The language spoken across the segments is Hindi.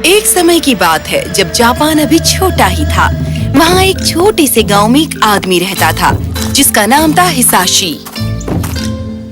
एक समय की बात है जब जापान अभी छोटा ही था। वहाँ एक छोटे से गांव में एक आदमी रहता था जिसका नाम था हिसाशी।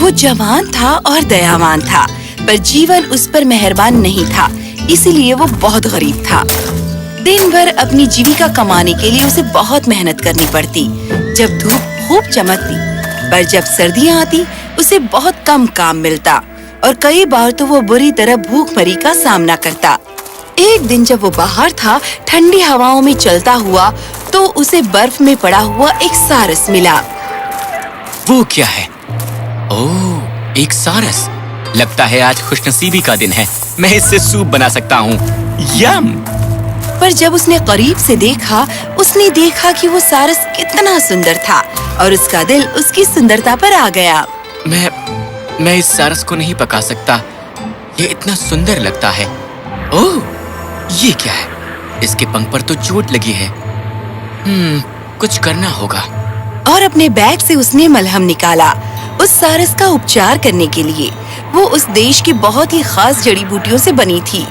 वो जवान था और दयावान था, पर जीवन उस पर मेहरबान नहीं था, इसीलिए वो बहुत गरीब था। दिन भर अपनी जीविका कमाने के लिए उसे बहुत मेहनत करनी पड़ती। जब धूप खूब चमकती, पर जब सर्दियाँ आती उसे बहुत कम काम मिलता और कई बार तो वो बुरी तरह भूखमरी का सामना करता। एक दिन जब वो बाहर था ठंडी हवाओं में चलता हुआ, तो उसे बर्फ में पड़ा हुआ एक सारस मिला। वो क्या है? ओह, एक सारस। लगता है आज खुशनसीबी का दिन है, मैं इससे सूप बना सकता हूँ। यम! पर जब उसने करीब से देखा, उसने देखा कि वो सारस कितना सुंदर था और उसका दिल उसकी सुंदरता पर आ गया। मैं इस सारस को नहीं पका सकता, ये इतना सुंदर लगता है। ओह, ये क्या है? इसके पंख पर तो चोट लगी है। कुछ करना होगा। और अपने बैग से उसने मलहम निकाला उस सारस का उपचार करने के लिए। वो उस देश की बहुत ही खास जड़ी बूटियों से बनी थी।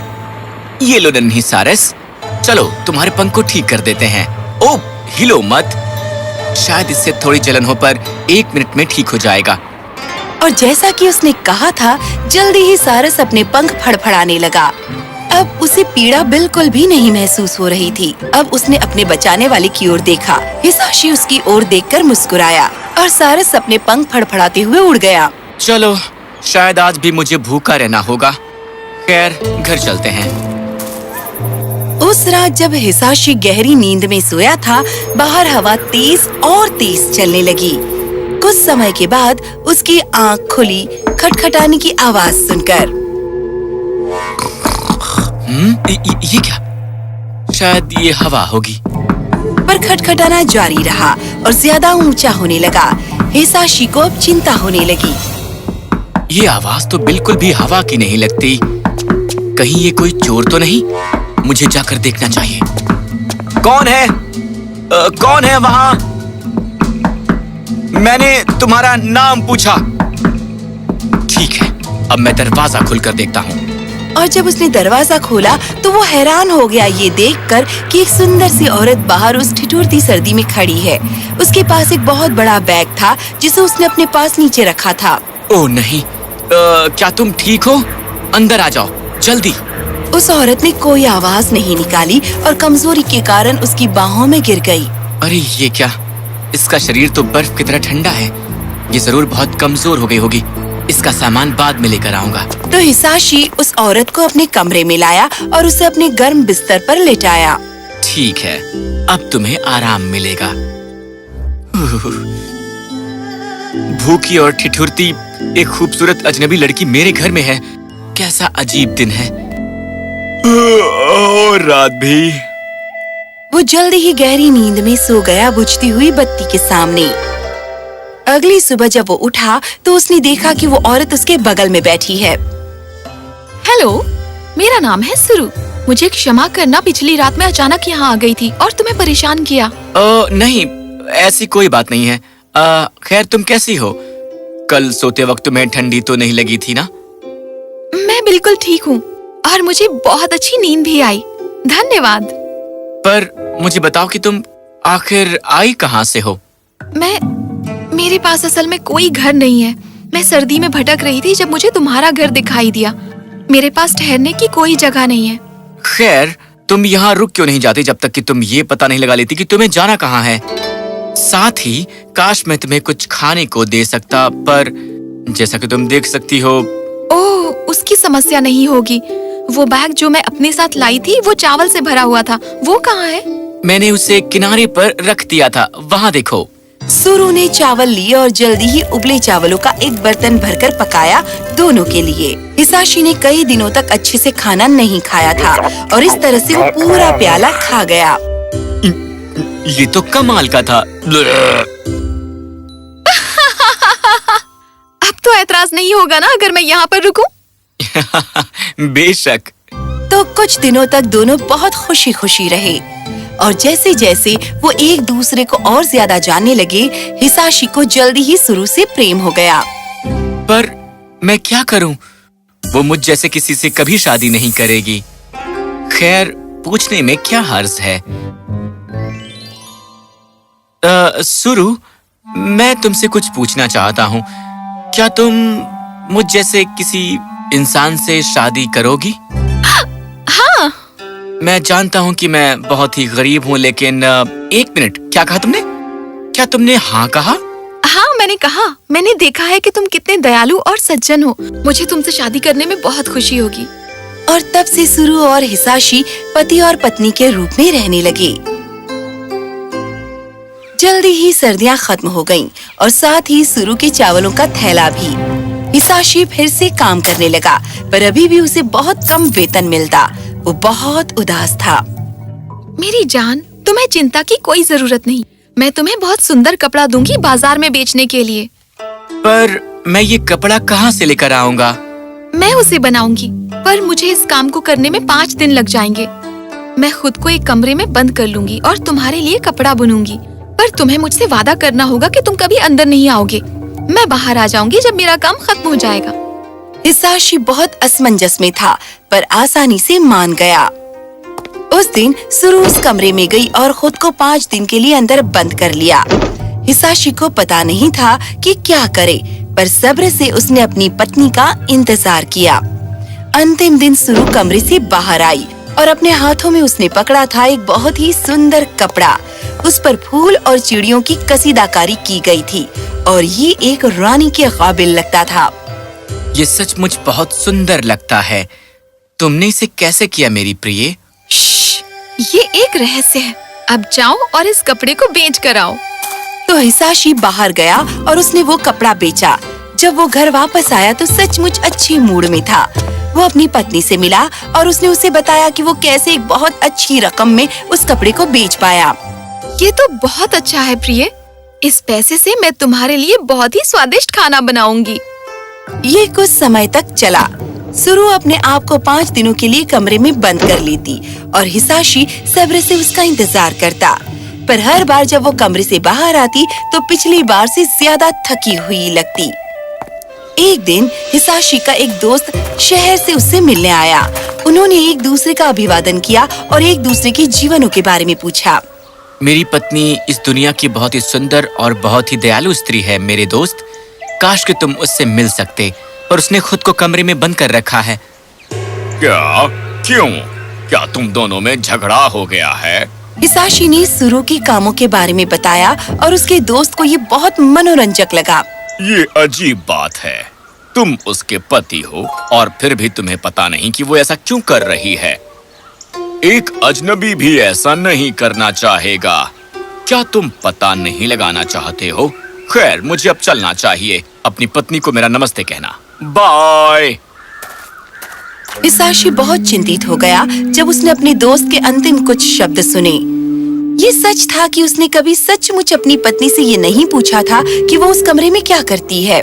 ये लो नन्ही सारस, चलो तुम्हारे पंख को ठीक कर देते हैं। ओह, हिलो मत, शायद इससे थोड़ी जलन हो, पर 1 मिनट में ठीक हो जाएगा। और जैसा कि उसने कहा था, जल्दी ही सारस अपने पंख फड़फड़ाने लगा। अब उसे पीड़ा बिल्कुल भी नहीं महसूस हो रही थी। अब उसने अपने बचाने वाले की ओर देखा। हिसाशी उसकी ओर देखकर मुस्कुराया और सारस अपने पंख फड़फड़ाते हुए उड़ गया। चलो, शायद आज भी मुझे भूखा रहना होगा। खैर, घर चलते हैं। उस रात जब हिसाशी गहरी नींद में सोया था, बाहर हवा तेज और तेज चलने लगी। कुछ समय के बाद उसकी आंख खुली खटखटाने की आवाज सुनकर। ये क्या? शायद ये हवा होगी। पर खटखटाना जारी रहा और ज्यादा ऊंचा होने लगा। हिसाशी को अब चिंता होने लगी। ये आवाज तो बिल्कुल भी हवा की नहीं लगती। कहीं ये कोई चोर तो नहीं? मुझे जाकर देखना चाहिए। कौन है? कौन है वहाँ? मैंने तुम्हारा नाम पूछा। ठीक है, अब मैं दरवाजा खुलकर देखता हूँ। और जब उसने दरवाजा खोला तो वो हैरान हो गया ये देखकर कि एक सुंदर सी औरत बाहर उस ठिठुरती सर्दी में खड़ी है। उसके पास एक बहुत बड़ा बैग था जिसे उसने अपने पास नीचे रखा था। ओह नहीं, क्या तुम ठीक हो? अंदर आ जाओ, जल्दी। उस औरत ने कोई आवाज नहीं निकाली और कमजोरी के कारण उसकी बाहों में गिर गई। अरे ये क्या? इसका शरीर तो बर्फ की तरह ठंडा है। ये जरूर बहुत कमजोर हो गई होगी। इसका सामान बाद में लेकर आऊंगा। तो हिसाशी उस औरत को अपने कमरे में लाया और उसे अपने गर्म बिस्तर पर लेटाया। ठीक है, अब तुम्हें आराम मिलेगा। भूखी और ठिठुरती एक खूबसूरत अजनबी लड़की मेरे घर में है। कैसा अजीब दिन है। और रात भी। वो जल्दी ही गहरी नींद में सो गया, बुझती हुई बत्ती के सामने। अगली सुबह जब वो उठा तो उसने देखा कि वो औरत उसके बगल में बैठी है। हेलो, मेरा नाम है सुरु। मुझे क्षमा करना, पिछली रात में अचानक यहाँ आ गई थी और तुम्हें परेशान किया। नहीं, ऐसी कोई बात नहीं है। खैर, तुम कैसी हो? कल सोते वक्त तुम्हें ठंडी तो नहीं लगी थी ना? मैं बिल्कुल ठीक हूँ और मुझे बहुत अच्छी नींद भी आई। धन्यवाद। पर मुझे बताओ कि तुम आखिर आई कहाँ से हो? मेरे पास असल में कोई घर नहीं है। मैं सर्दी में भटक रही थी जब मुझे तुम्हारा घर दिखाई दिया। मेरे पास ठहरने की कोई जगह नहीं है। खैर, तुम यहाँ रुक क्यों नहीं जाती जब तक कि तुम ये पता नहीं लगा लेती कि तुम्हें जाना कहाँ है? साथ ही काश मैं तुम्हें कुछ खाने को दे सकता, पर जैसा कि तुम देख सकती हो। ओह, उसकी समस्या नहीं होगी। वो बैग जो मैं अपने साथ लाई थी वो चावल से भरा हुआ था। वो कहाँ है? मैंने उसे किनारे पर रख दिया था, वहाँ देखो। सुरु ने चावल लिए और जल्दी ही उबले चावलों का एक बर्तन भरकर पकाया दोनों के लिए। हिसाशी ने कई दिनों तक अच्छे से खाना नहीं खाया था और इस तरह से वो पूरा प्याला खा गया। ये तो कमाल का था। अब तो ऐतराज नहीं होगा ना अगर मैं यहाँ पर रुकूं? बेशक। तो कुछ दिनों तक दोनों बहुत खुशी खुशी रहे और जैसे जैसे वो एक दूसरे को और ज्यादा जानने लगे, हिसाशी को जल्दी ही सुरु से प्रेम हो गया। पर मैं क्या करूं? वो मुझ जैसे किसी से कभी शादी नहीं करेगी। खैर, पूछने में क्या हर्ज है। सुरु, मैं तुमसे कुछ पूछना चाहता हूँ। क्या तुम मुझ जैसे किसी इंसान से शादी करोगी? हाँ। मैं जानता हूँ कि मैं बहुत ही गरीब हूँ, लेकिन एक मिनट, क्या कहा तुमने? क्या तुमने हाँ कहा? हाँ, मैंने कहा। मैंने देखा है कि तुम कितने दयालु और सज्जन हो। मुझे तुमसे शादी करने में बहुत खुशी होगी। और तब से सुरु और हिसाशी पति और पत्नी के रूप में रहने लगे। जल्दी ही सर्दियां खत्म हो गईं और साथ ही सुरु के चावलों का थैला भी। हिसाशी फिर से काम करने लगा, पर अभी भी उसे बहुत कम वेतन मिलता। वो बहुत उदास था। मेरी जान, तुम्हें चिंता की कोई जरूरत नहीं। मैं तुम्हें बहुत सुंदर कपड़ा दूंगी बाजार में बेचने के लिए। पर मैं ये कपड़ा कहाँ से लेकर आऊंगा? मैं उसे बनाऊंगी, पर मुझे इस काम को करने में 5 दिन लग जाएंगे। मैं खुद को एक कमरे में बंद कर लूंगी और तुम्हारे लिए कपड़ा बुनूंगी। पर तुम्हें मुझसे वादा करना होगा कि तुम कभी अंदर नहीं आओगे। मैं बाहर आ जाऊंगी जब मेरा काम खत्म हो जाएगा। हिसाशी बहुत असमंजस में था, पर आसानी से मान गया। उस दिन सुरु उस कमरे में गई और खुद को 5 दिन के लिए अंदर बंद कर लिया। हिसाशी को पता नहीं था कि क्या करे, पर सब्र से उसने अपनी पत्नी का इंतजार किया। अंतिम दिन सुरु कमरे से बाहर आई और अपने हाथों में उसने पकड़ा था एक बहुत ही सुंदर कपड़ा। उस पर फूल और चिड़ियों की कसीदाकारी की गई थी और ये एक रानी के काबिल लगता था। ये सचमुच बहुत सुंदर लगता है। तुमने इसे कैसे किया मेरी प्रिय? ये एक रहस्य है। अब जाओ और इस कपड़े को बेच कर आओ। तो हिसाशी बाहर गया और उसने वो कपड़ा बेचा। जब वो घर वापस आया तो सचमुच अच्छी मूड में था। वो अपनी पत्नी से मिला और उसने उसे बताया कि वो कैसे एक बहुत अच्छी रकम में उस कपड़े को बेच पाया। ये तो बहुत अच्छा है प्रिय। इस पैसे से मैं तुम्हारे लिए बहुत ही स्वादिष्ट खाना बनाऊंगी। ये कुछ समय तक चला। सुरु अपने आप को 5 दिनों के लिए कमरे में बंद कर लेती और हिसाशी सब्र से उसका इंतजार करता। पर हर बार जब वो कमरे से बाहर आती तो पिछली बार से ज्यादा थकी हुई लगती। एक दिन हिसाशी का एक दोस्त शहर से उससे मिलने आया। उन्होंने एक दूसरे का अभिवादन किया और एक दूसरे के जीवनों के बारे में पूछा। मेरी पत्नी इस दुनिया की बहुत ही सुंदर और बहुत ही दयालु स्त्री है मेरे दोस्त। काश कि तुम उससे मिल सकते, पर उसने खुद को कमरे में बंद कर रखा है। क्या? क्यों? क्या तुम दोनों में झगड़ा हो गया है? हिसाशी ने सुरु के कामों के बारे में बताया और उसके दोस्त को ये बहुत मनोरंजक लगा। ये अजीब बात है। तुम उसके पति हो और फिर भी तुम्हें पता नहीं कि वो ऐसा क्यों कर रही है। एक अजनबी भी ऐसा नहीं करना चाहेगा। क्या तुम पता नहीं लगाना चाहते हो? खैर, मुझे अब चलना चाहिए। अपनी पत्नी को मेरा नमस्ते कहना। बाय। हिसाशी बहुत चिंतित हो गया जब उसने अपने दोस्त के अंतिम कुछ शब्द सुने। ये सच था कि उसने कभी सचमुच अपनी पत्नी से ये नहीं पूछा था कि वो उस कमरे में क्या करती है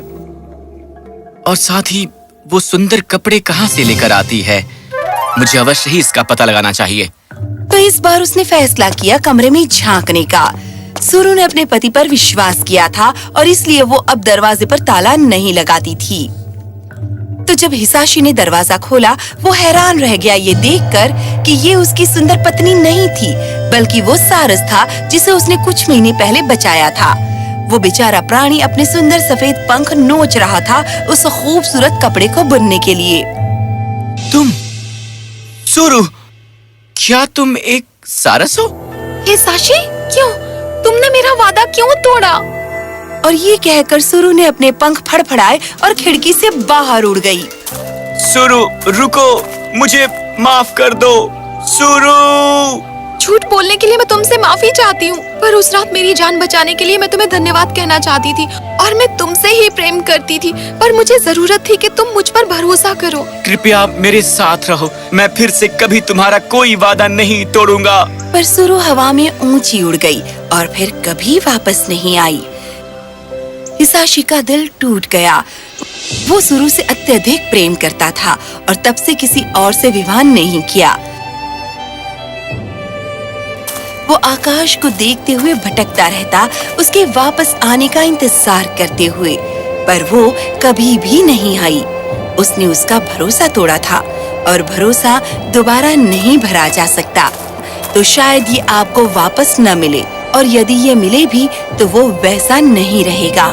और साथ ही वो सुंदर कपड़े कहाँ से लेकर आती है। मुझे अवश्य ही इसका पता लगाना चाहिए। तो इस बार उसने फैसला किया कमरे में झांकने का। सुरु ने अपने पति पर विश्वास किया था और इसलिए वो अब दरवाजे पर ताला नहीं लगाती थी। तो जब हिसाशी ने दरवाजा खोला, वो हैरान रह गया ये देखकर कि ये उसकी सुंदर पत्नी नहीं थी, बल्कि वो सारस था जिसे उसने कुछ महीने पहले बचाया था। वो बेचारा प्राणी अपने सुंदर सफेद पंख नोच रहा था उस खूबसूरत कपड़े को बुनने के लिए। तुम सुरु, क्या तुम एक सारस हो? हिसाशी, क्यों? तुमने मेरा वादा क्यों तोड़ा? और ये कहकर सुरु ने अपने पंख फड़फड़ाए और खिड़की से बाहर उड़ गई। सुरु, रुको, मुझे माफ कर दो। सुरु! झूठ बोलने के लिए मैं तुमसे माफी चाहती हूँ, पर उस रात मेरी जान बचाने के लिए मैं तुम्हें धन्यवाद कहना चाहती थी और मैं तुमसे ही प्रेम करती थी, पर मुझे जरूरत थी कि तुम मुझ पर भरोसा करो। कृपया मेरे साथ रहो। मैं फिर से कभी तुम्हारा कोई वादा नहीं तोड़ूंगा। पर सुरु हवा में ऊंची उड़ गई और फिर कभी वापस नहीं आई। हिसाशी का दिल टूट गया। वो सुरु से अत्यधिक प्रेम करता था और तब से किसी और से विवाह नहीं किया। वो आकाश को देखते हुए भटकता रहता, उसके वापस आने का इंतजार करते हुए, पर वो कभी भी नहीं आई। उसने उसका भरोसा तोड़ा था और भरोसा दोबारा नहीं भरा जा सकता, तो शायद ये आपको वापस न मिले, और यदि ये मिले भी तो वो वैसा नहीं रहेगा।